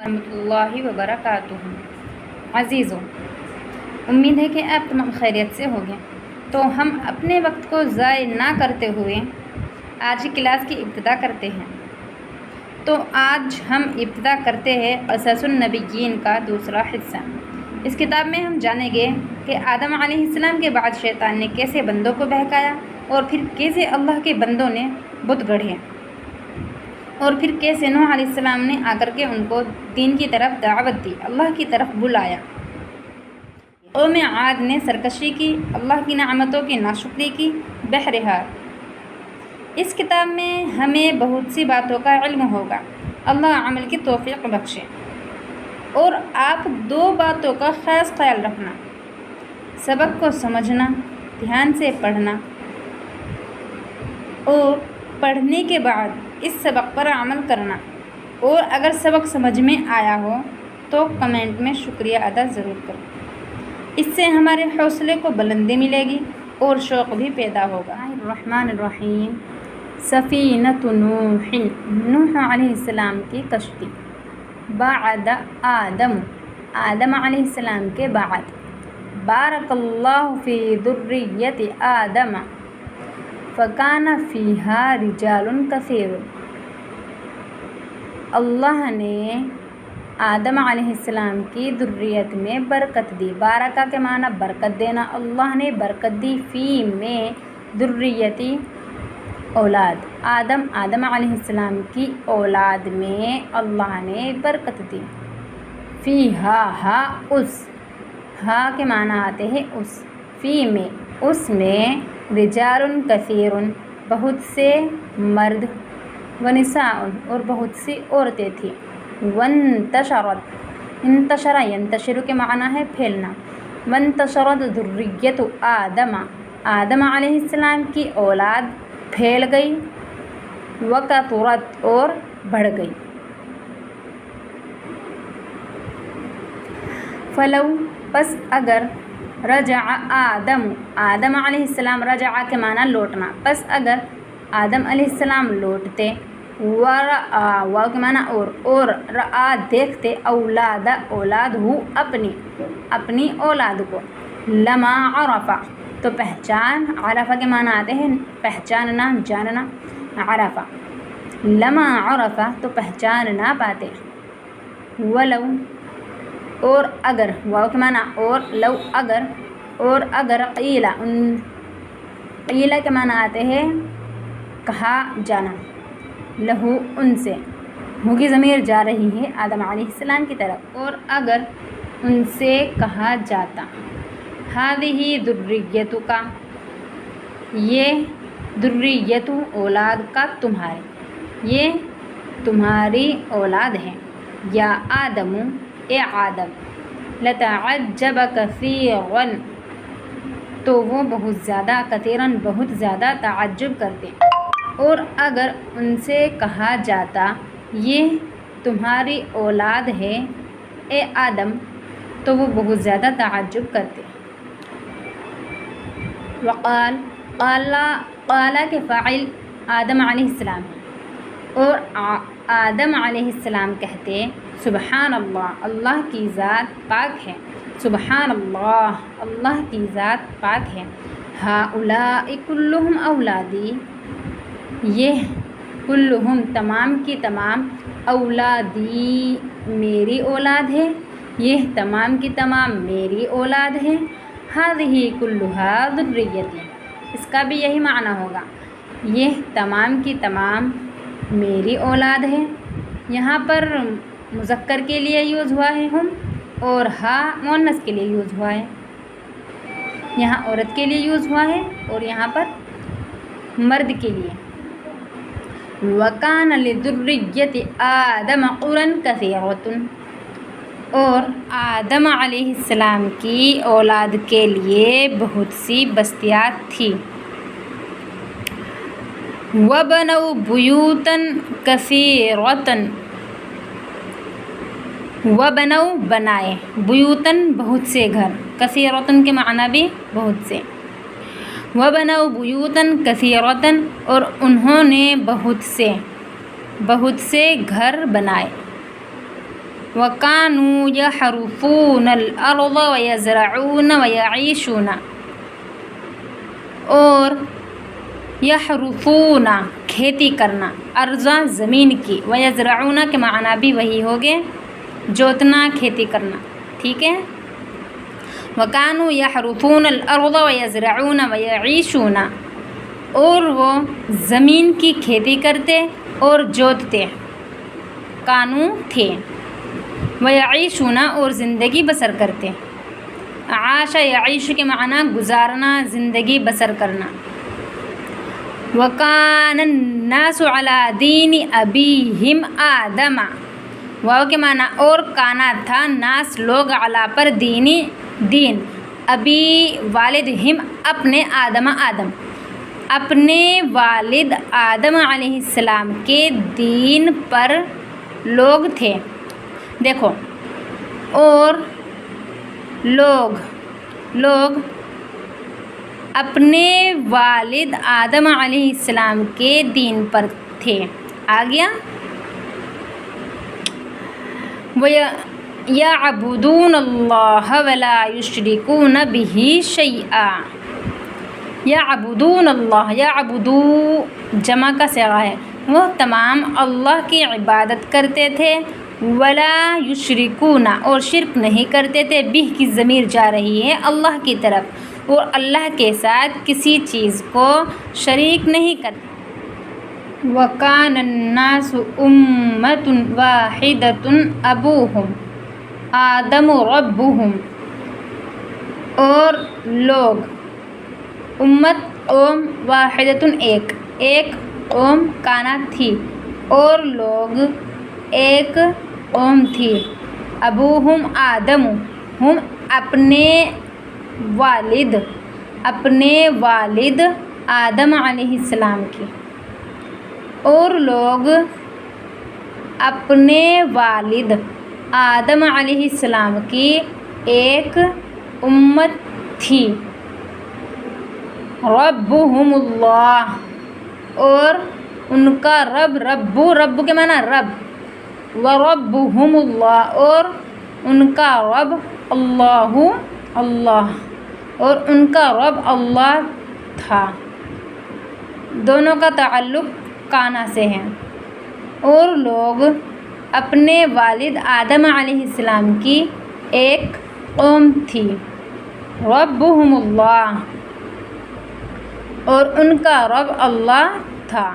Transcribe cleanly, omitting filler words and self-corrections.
ورحمۃ اللہ وبرکاتہ۔ عزیزوں، امید ہے کہ آپ تمام خیریت سے ہوگے۔ تو ہم اپنے وقت کو ضائع نہ کرتے ہوئے آج کی کلاس کی ابتدا کرتے ہیں۔ تو آج ہم ابتدا کرتے ہیں قصص النبیین کا دوسرا حصہ۔ اس کتاب میں ہم جانیں گے کہ آدم علیہ السلام کے بعد شیطان نے کیسے بندوں کو بہکایا، اور پھر کیسے اللہ کے بندوں نے بت گڑھے، اور پھر کیسے نوح علیہ السلام نے آ کر کے ان کو دین کی طرف دعوت دی، اللہ کی طرف بلایا۔ قوم عاد نے سرکشی کی، اللہ کی نعمتوں کی ناشکری کی، بہرحال اس کتاب میں ہمیں بہت سی باتوں کا علم ہوگا۔ اللہ عمل کی توفیق بخشے۔ اور آپ دو باتوں کا خاص خیال رکھنا: سبق کو سمجھنا، دھیان سے پڑھنا، اور پڑھنے کے بعد اس سبق پر عمل کرنا۔ اور اگر سبق سمجھ میں آیا ہو تو کمنٹ میں شکریہ ادا ضرور کریں۔ اس سے ہمارے حوصلے کو بلندی ملے گی اور شوق بھی پیدا ہوگا۔ الرحمن الرحیم۔ سفینۃ نوح، نوح علیہ السلام کی کشتی۔ بعد آدم، آدم علیہ السلام کے بعد۔ بارک اللہ فی ذریۃ آدم فکان فیہا رجال کثیر۔ اللہ نے آدم علیہ السلام کی ذریت میں برکت دی۔ بارکہ کے معنی برکت دینا، اللہ نے برکت دی فی میں، ذریتی اولاد، آدم علیہ السلام کی اولاد میں اللہ نے برکت دی۔ فیہا، ہا اس، ہا کے معنی آتے ہیں اس، فی میں، اس میں، رجال کثیر، بہت سے مرد، ونساء، اور بہت سی عورتیں تھیں۔ وانتشرت، انتشر ینتشر کے معنی ہے پھیلنا۔ وانتشرت ذریۃ آدم، آدم علیہ السلام کی اولاد پھیل گئی۔ وکثرت، اور بڑھ گئی۔ فلو، پس اگر، رجع آدم، آدم علیہ السلام، رجع کے معنی لوٹنا، پس اگر آدم علیہ السلام لوٹتے، ورآ، واو کے معنی اور رآ دیکھتے، اولاد، اولاد ہو اپنی اولاد کو، لما عرفا، تو پہچان، عرفہ کے معنی آتے ہیں پہچاننا، جاننا، عرفہ، لما عرفا، تو پہچان نہ پاتے۔ ولو، اور اگر، واو کے معنی اور، لو اگر، اور اگر، قیل، قیل کے معنی آتے ہیں کہا جانا، لہو، ان سے، ہو کی ضمیر جا رہی ہے آدم علیہ السلام کی طرف، اور اگر ان سے کہا جاتا، ہذہ ذریتک، یہ ذریت اولاد کا تمہاری، یہ تمہاری اولاد ہے، یا آدم، اے آدم، لتعجب کثیرا، تو وہ بہت زیادہ، کثیراً بہت زیادہ تعجب کرتے۔ اور اگر ان سے کہا جاتا یہ تمہاری اولاد ہے اے آدم، تو وہ بہت زیادہ تعجب کرتے۔ وقال، قال کے فاعل آدم علیہ السلام ہے، اور آدم علیہ السلام کہتے، سبحان اللہ، اللہ کی ذات پاک ہے، سبحان اللہ، اللہ کی ذات پاک ہے۔ ہؤلاء کلہم اولادی، یہ کلہم تمام کی تمام، اولادی میری اولاد ہے، یہ تمام کی تمام میری اولاد ہے۔ ہذہ کلھا ذریتی، اس کا بھی یہی معنی ہوگا، یہ تمام کی تمام میری اولاد ہے۔ یہاں پر مذکر کے لیے یوز ہوا ہے ہم، اور ہا مؤنث کے لیے یوز ہوا ہے، یہاں عورت کے لیے یوز ہوا ہے اور یہاں پر مرد کے لیے۔ وَكَانَ لِذُرِّيَّةِ آدَمَ قُرًى كَثِيرَةٌ، اور آدم علیہ السلام کی اولاد کے لیے بہت سی بستیاں تھیں۔ وَبَنَوْا بُيُوتًا كَثِيرَةً، وَبَنَوْا بنائے، بیوتن بہت سے گھر، کثیرتن کے معنی بھی بہت سے۔ وَبَنَوْا بُيُوتًا كَثِيرَةً، اور انہوں نے بہت سے گھر بنائے۔ وَكَانُوا يَحْرُثُونَ الْأَرْضَ وَيَزْرَعُونَ وَيَعِيشُونَ، اور یحرثون کھیتی کرنا، ارضا زمین کی، ویزرعون کے معنی بھی وہی ہو گئے، جوتنا، کھیتی کرنا، ٹھیک ہے۔ وَكَانُوا يَحْرُثُونَ الْأَرْضَ وَيَزْرَعُونَ وَيَعِيشُونَ، اور وہ زمین کی کھیتی کرتے اور جوتتے، کانو تھے، وَيَعِيشُونَ اور زندگی بسر کرتے، عاش یعیش کے معنی گزارنا، زندگی بسر کرنا۔ وَكَانَ النَّاسُ عَلَى دِينِ أَبِيهِمْ آدَمَ، واو کے معنی اور کانا تھا، ناس لوگ، علا پر، دین، ابی والد، ہم اپنے، آدم اپنے والد آدم علیہ السلام کے دین پر لوگ تھے۔ دیکھو، اور لوگ اپنے والد آدم علیہ السلام کے دین پر تھے، آ گیا۔ وَيَعْبُدُونَ اللَّهَ وَلَا يُشْرِكُونَ بِهِ شَيْئًا، یعبدون اللہ، یعبدو جمع کا صیغہ ہے، وہ تمام اللہ کی عبادت کرتے تھے، ولا یشرکون اور شرک نہیں کرتے تھے، بہ کی ضمیر جا رہی ہے اللہ کی طرف، اور اللہ کے ساتھ کسی چیز کو شریک نہیں کرتے۔ وَكَانَ النَّاسُ أُمَّةً وَاحِدَةً أَبُوهُمْ آدَمُ رَبُّهُمْ، اور لوگ، امت اوم واحدۃ ایک اوم کانا تھی، اور لوگ ایک اوم تھی، ابوہم آدم، ہم اپنے والد آدم علیہ السلام کی، اور لوگ اپنے والد آدم علیہ السلام کی ایک امت تھی، ربہم اللہ، اور ان کا رب کے معنی رب، وربہم اللہ، اور ان کا رب اللہ، اور ان کا رب اللہ تھا، دونوں کا تعلق کانا سے ہے۔ اور لوگ اپنے والد آدم علیہ السلام کی ایک قوم تھی، ربہم اللہ، اور ان کا رب اللہ تھا۔